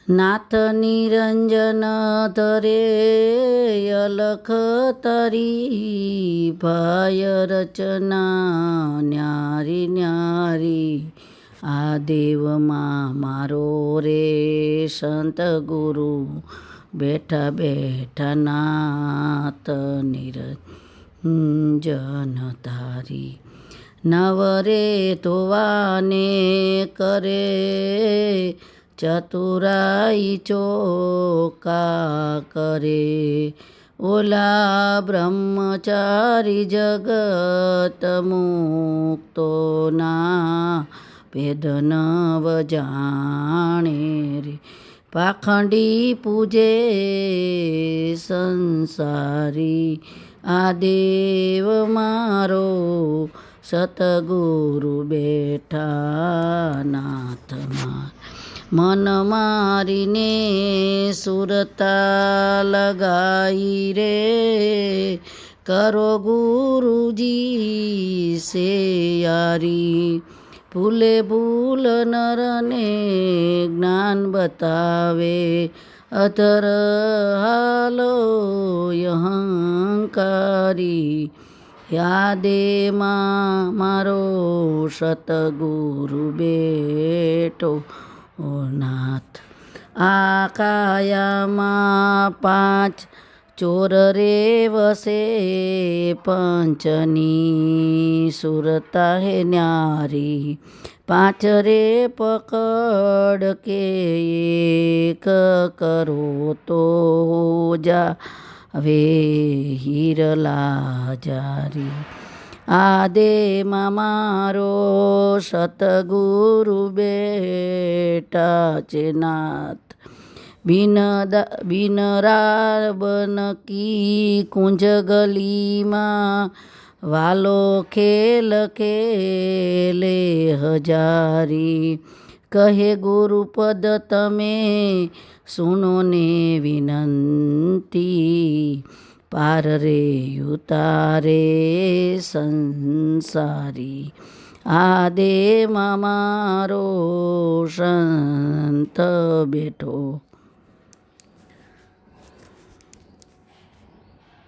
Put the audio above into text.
નાથ નિરંજન ધરે અલખ તરી ભય રચના ન્યારી ન્યારી આ દેવમાં મારો રે સંત ગુરુ બેઠા બેઠા નાથ નિરંજન તારી નવરે ધોવાને કરે ચતુરાઈ ચોકા કરે ઓલા બ્રહ્મચારી જગત મુક્તોના ભેદ નવ જાણે રે પાખંડી પૂજે સંસારી આ દેવ મારો સતગુરુ બેઠા નાથમાં મન મારીને સુરતા લગાઈ રે કરો ગુરુજી સે યારી ભૂલે ભૂલ નરને જ્ઞાન બતાવે અધર હાલો અહંકારી યાદેમાં મારો સતગુરુ બેઠો ઓ નાથ આ કાયામાં પાંચ ચોર રે વસે પંચની સુરતા હે ન્યારી પાંચ રે પકડ કે એક કરો તો જા હવે હિરલા જારી આદેમાં મારો સતગુરુ બેઠા છે નાથ બિન રાવણ કી કુંજ ગલીમાં વાલો ખેલ ખેલે હજારી કહે ગુરુપદ તમે સુનો ને વિનંતી પાર રે ઉતારે સંસારી આ દેમાં મારો સંત બેઠો